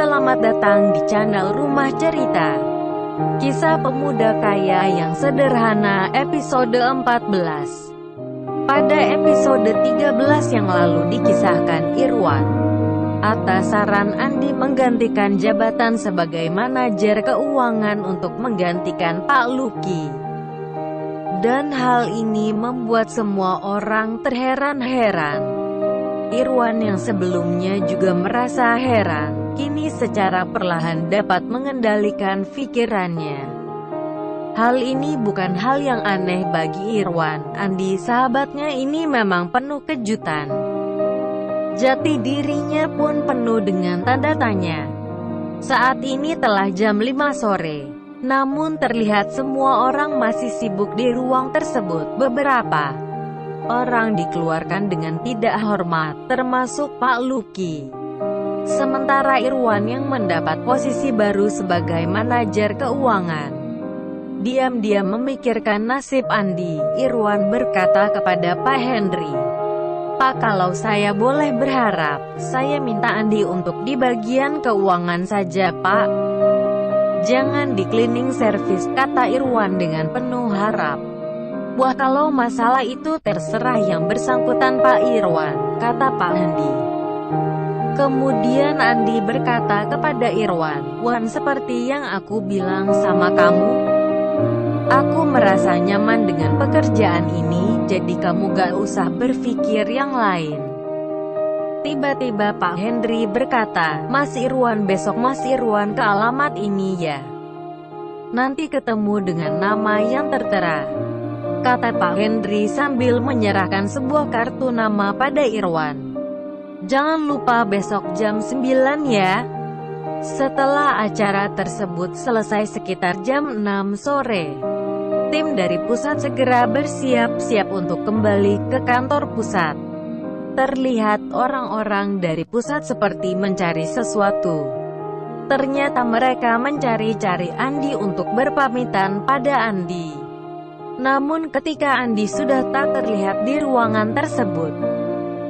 Selamat datang di channel Rumah Cerita. Kisah Pemuda Kaya yang Sederhana episode 14. Pada episode 13 yang lalu dikisahkan Irwan, atas saran Andi menggantikan jabatan sebagai manajer keuangan untuk menggantikan Pak Lucky. Dan hal ini membuat semua orang terheran-heran. Irwan yang sebelumnya juga merasa heran, kini secara perlahan dapat mengendalikan pikirannya. Hal ini bukan hal yang aneh bagi Irwan. Andi sahabatnya ini memang penuh kejutan. Jati dirinya pun penuh dengan tanda tanya. Saat ini telah jam 5 sore. Namun terlihat semua orang masih sibuk di ruang tersebut. Beberapa orang dikeluarkan dengan tidak hormat, termasuk Pak Lucky. Sementara Irwan yang mendapat posisi baru sebagai manajer keuangan, diam-diam memikirkan nasib Andi. Irwan berkata kepada Pak Henry, "Pak, kalau saya boleh berharap, saya minta Andi untuk di bagian keuangan saja, Pak. Jangan di cleaning service," kata Irwan dengan penuh harap. "Wah, kalau masalah itu terserah yang bersangkutan Pak Irwan," kata Pak Andi. Kemudian Andi berkata kepada Irwan, "Wan, seperti yang aku bilang sama kamu, aku merasa nyaman dengan pekerjaan ini, jadi kamu gak usah berpikir yang lain." Tiba-tiba Pak Henry berkata, "Mas Irwan, besok Mas Irwan ke alamat ini ya. Nanti ketemu dengan nama yang tertera," kata Pak Henry sambil menyerahkan sebuah kartu nama pada Irwan. "Jangan lupa besok jam 9 ya." Setelah acara tersebut selesai sekitar jam 6 sore, tim dari pusat segera bersiap-siap untuk kembali ke kantor pusat. Terlihat orang-orang dari pusat seperti mencari sesuatu. Ternyata mereka mencari-cari Andi untuk berpamitan pada Andi. Namun ketika Andi sudah tak terlihat di ruangan tersebut,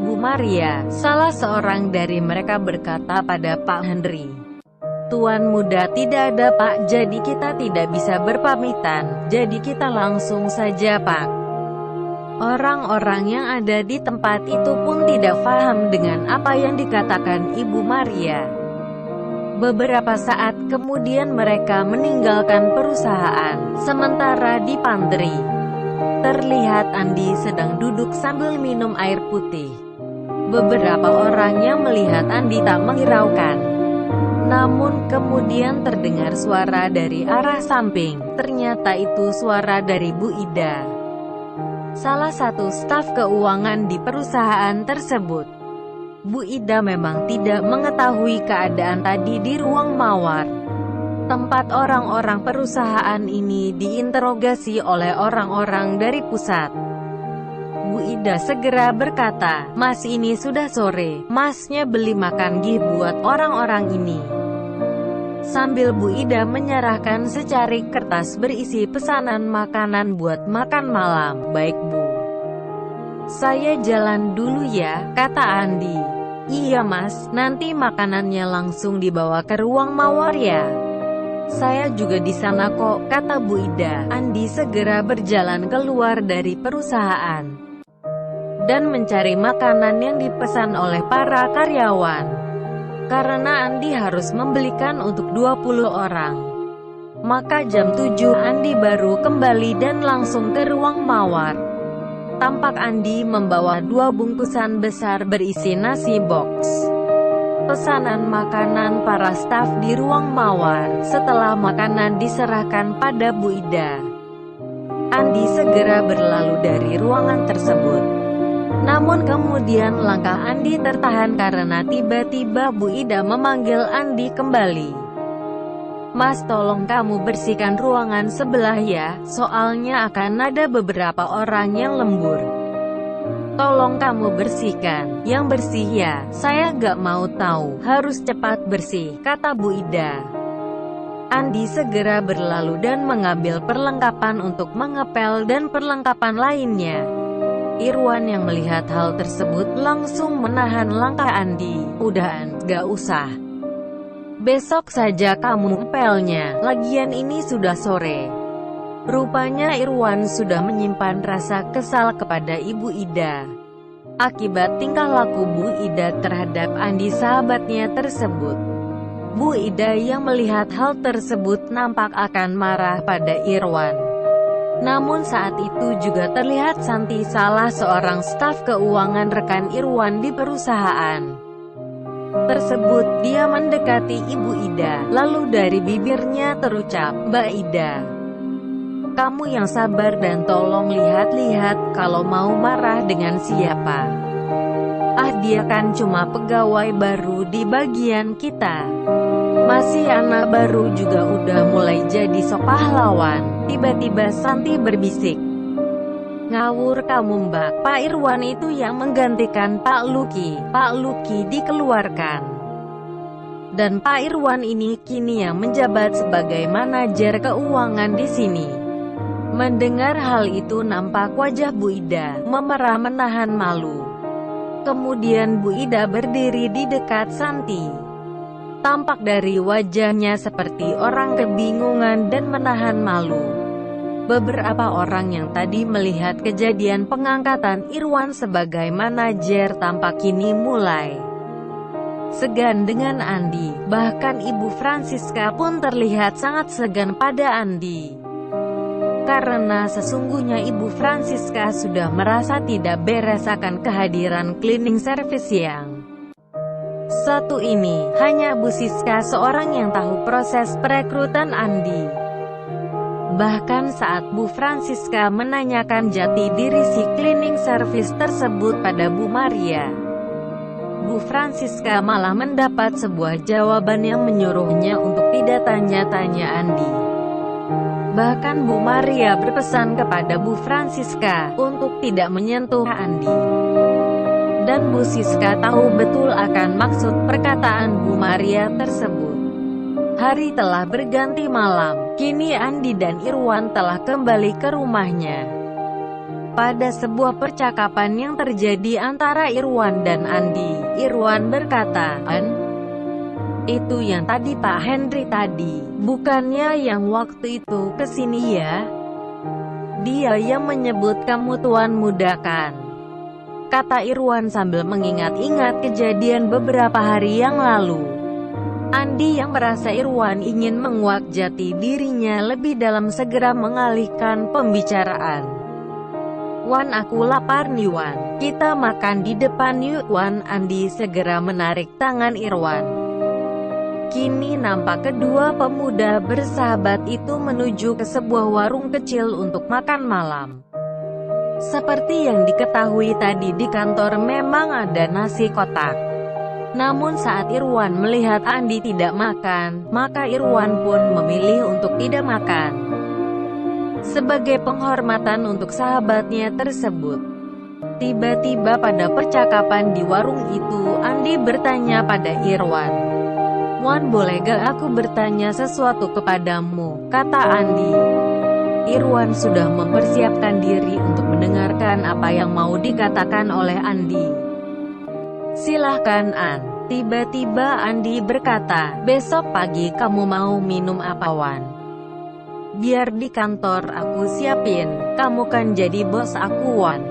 Bu Maria, salah seorang dari mereka, berkata pada Pak Henry, "Tuan muda tidak ada, Pak, jadi kita tidak bisa berpamitan, jadi kita langsung saja, Pak." Orang-orang yang ada di tempat itu pun tidak paham dengan apa yang dikatakan Ibu Maria. Beberapa saat kemudian mereka meninggalkan perusahaan. Sementara di pantry, terlihat Andi sedang duduk sambil minum air putih. Beberapa orang yang melihat Andi tak menghiraukan. Namun kemudian terdengar suara dari arah samping. Ternyata itu suara dari Bu Ida, salah satu staf keuangan di perusahaan tersebut. Bu Ida memang tidak mengetahui keadaan tadi di ruang mawar, tempat orang-orang perusahaan ini diinterogasi oleh orang-orang dari pusat. Bu Ida segera berkata, "Mas, ini sudah sore, Masnya beli makan gih buat orang-orang ini." Sambil Bu Ida menyerahkan secari kertas berisi pesanan makanan buat makan malam. "Baik, Bu. Saya jalan dulu ya," kata Andi. "Iya, Mas, nanti makanannya langsung dibawa ke ruang mawar ya." "Saya juga di sana kok," kata Bu Ida. Andi segera berjalan keluar dari perusahaan dan mencari makanan yang dipesan oleh para karyawan. Karena Andi harus membelikan untuk 20 orang. Maka jam 7 Andi baru kembali dan langsung ke ruang mawar. Tampak Andi membawa 2 bungkusan besar berisi nasi box, pesanan makanan para staf di ruang mawar. Setelah makanan diserahkan pada Bu Ida, Andi segera berlalu dari ruangan tersebut. Namun kemudian langkah Andi tertahan karena tiba-tiba Bu Ida memanggil Andi kembali. "Mas, tolong kamu bersihkan ruangan sebelah ya, soalnya akan ada beberapa orang yang lembur. Tolong kamu bersihkan, yang bersih ya, saya gak mau tahu, harus cepat bersih," kata Bu Ida. Andi segera berlalu dan mengambil perlengkapan untuk mengepel dan perlengkapan lainnya. Irwan yang melihat hal tersebut langsung menahan langkah Andi. "Udahan, gak usah. Besok saja kamu ngepelnya, lagian ini sudah sore. Rupanya Irwan sudah menyimpan rasa kesal kepada Ibu Ida akibat tingkah laku Bu Ida terhadap Andi sahabatnya tersebut. Bu Ida yang melihat hal tersebut nampak akan marah pada Irwan. Namun saat itu juga terlihat Santi, salah seorang staf keuangan rekan Irwan di perusahaan tersebut. Dia mendekati Ibu Ida, lalu dari bibirnya terucap, "Mbak Ida, kamu yang sabar dan tolong lihat-lihat kalau mau marah dengan siapa. Dia kan cuma pegawai baru di bagian kita. Masih anak baru juga udah mulai jadi sok pahlawan." Tiba-tiba Santi berbisik, "Ngawur kamu Mbak, Pak Irwan itu yang menggantikan Pak Luki. Pak Luki dikeluarkan. Dan Pak Irwan ini kini yang menjabat sebagai manajer keuangan di sini." Mendengar hal itu nampak wajah Bu Ida memerah menahan malu. Kemudian Bu Ida berdiri di dekat Santi. Tampak dari wajahnya seperti orang kebingungan dan menahan malu. Beberapa orang yang tadi melihat kejadian pengangkatan Irwan sebagai manajer tampak kini mulai segan dengan Andi. Bahkan Ibu Francisca pun terlihat sangat segan pada Andi. Karena sesungguhnya Ibu Francisca sudah merasa tidak beres akan kehadiran cleaning service yang satu ini. Hanya Bu Siska seorang yang tahu proses perekrutan Andi. Bahkan saat Bu Francisca menanyakan jati diri si cleaning service tersebut pada Bu Maria, Bu Francisca malah mendapat sebuah jawaban yang menyuruhnya untuk tidak tanya-tanya Andi. Bahkan Bu Maria berpesan kepada Bu Francisca untuk tidak menyentuh Andi. Dan Bu Siska tahu betul akan maksud perkataan Bu Maria tersebut. Hari telah berganti malam, kini Andi dan Irwan telah kembali ke rumahnya. Pada sebuah percakapan yang terjadi antara Irwan dan Andi, Irwan berkata, "An, itu yang tadi Pak Henry tadi, bukannya yang waktu itu kesini ya? Dia yang menyebut kamu tuan muda kan?" Kata Irwan sambil mengingat-ingat kejadian beberapa hari yang lalu. Andi yang merasa Irwan ingin menguak jati dirinya lebih dalam segera mengalihkan pembicaraan. "Wan, aku lapar nih Wan, kita makan di depan yuk Wan." Andi segera menarik tangan Irwan. Kini nampak kedua pemuda bersahabat itu menuju ke sebuah warung kecil untuk makan malam. Seperti yang diketahui tadi di kantor memang ada nasi kotak. Namun saat Irwan melihat Andi tidak makan, maka Irwan pun memilih untuk tidak makan. Sebagai penghormatan untuk sahabatnya tersebut. Tiba-tiba pada percakapan di warung itu, Andi bertanya pada Irwan, "Wan, boleh gak aku bertanya sesuatu kepadamu?" kata Andi. Irwan sudah mempersiapkan diri untuk mendengarkan apa yang mau dikatakan oleh Andi. "Silahkan An." Tiba-tiba Andi berkata, "Besok pagi kamu mau minum apa Wan? Biar di kantor aku siapin, kamu kan jadi bos aku Wan."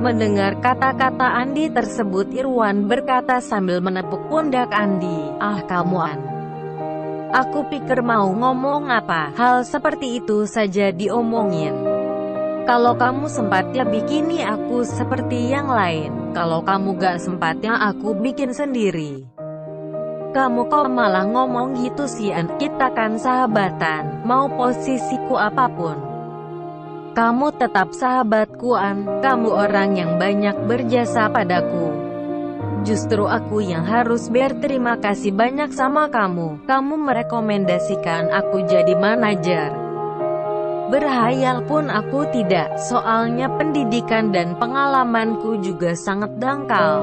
Mendengar kata-kata Andi tersebut, Irwan berkata sambil menepuk pundak Andi, "Kamu An, aku pikir mau ngomong apa, hal seperti itu saja diomongin. Kalau kamu sempat ya bikini aku seperti yang lain, kalau kamu gak sempat ya aku bikin sendiri. Kamu kok malah ngomong gitu sih An, kita kan sahabatan, mau posisiku apapun. Kamu tetap sahabatku An, kamu orang yang banyak berjasa padaku. Justru aku yang harus berterima kasih banyak sama kamu, kamu merekomendasikan aku jadi manajer. Berhayal pun aku tidak, soalnya pendidikan dan pengalamanku juga sangat dangkal."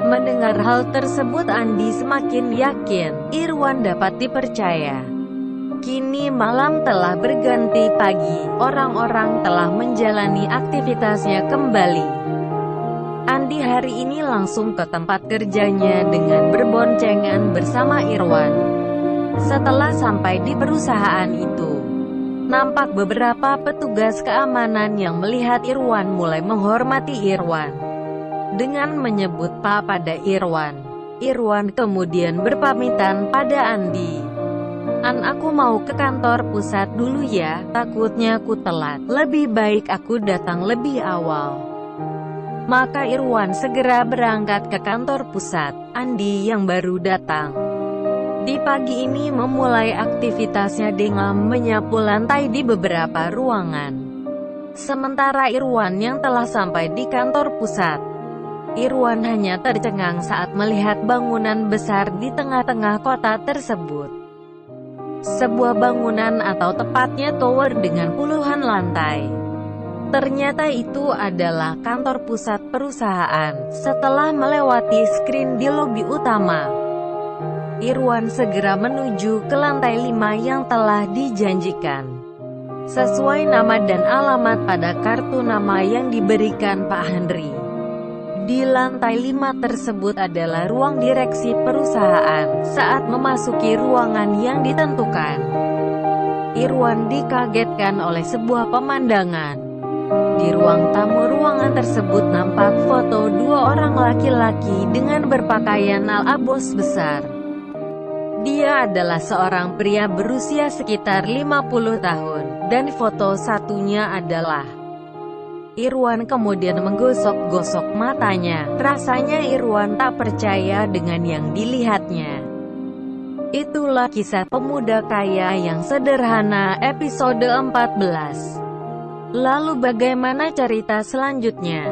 Mendengar hal tersebut Andi semakin yakin, Irwan dapat dipercaya. Kini malam telah berganti pagi, orang-orang telah menjalani aktivitasnya kembali. Andi Andi hari ini langsung ke tempat kerjanya dengan berboncengan bersama Irwan. Setelah sampai di perusahaan itu, nampak beberapa petugas keamanan yang melihat Irwan mulai menghormati Irwan dengan menyebut Pak pada Irwan. Irwan kemudian berpamitan pada Andi. Aku mau ke kantor pusat dulu ya, takutnya aku telat. Lebih baik aku datang lebih awal. Maka Irwan segera berangkat ke kantor pusat. Andi yang baru datang di pagi ini memulai aktivitasnya dengan menyapu lantai di beberapa ruangan. Sementara Irwan yang telah sampai di kantor pusat, Irwan hanya tercengang saat melihat bangunan besar di tengah-tengah kota tersebut. Sebuah bangunan atau tepatnya tower dengan puluhan lantai. Ternyata itu adalah kantor pusat perusahaan. Setelah melewati skrin di lobi utama, Irwan segera menuju ke lantai 5 yang telah dijanjikan sesuai nama dan alamat pada kartu nama yang diberikan Pak Henry. Di lantai 5 tersebut adalah ruang direksi perusahaan. Saat memasuki ruangan yang ditentukan, Irwan dikagetkan oleh sebuah pemandangan. Di ruang tamu ruangan tersebut nampak foto dua orang laki-laki dengan berpakaian ala bos besar. Dia adalah seorang pria berusia sekitar 50 tahun, dan foto satunya adalah Irwan kemudian menggosok-gosok matanya. Rasanya Irwan tak percaya dengan yang dilihatnya. Itulah kisah pemuda kaya yang sederhana episode 14. Lalu bagaimana cerita selanjutnya?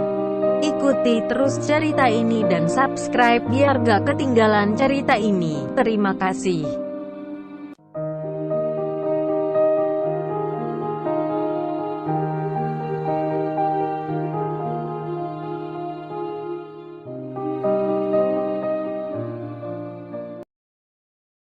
Ikuti terus cerita ini dan subscribe biar gak ketinggalan cerita ini. Terima kasih.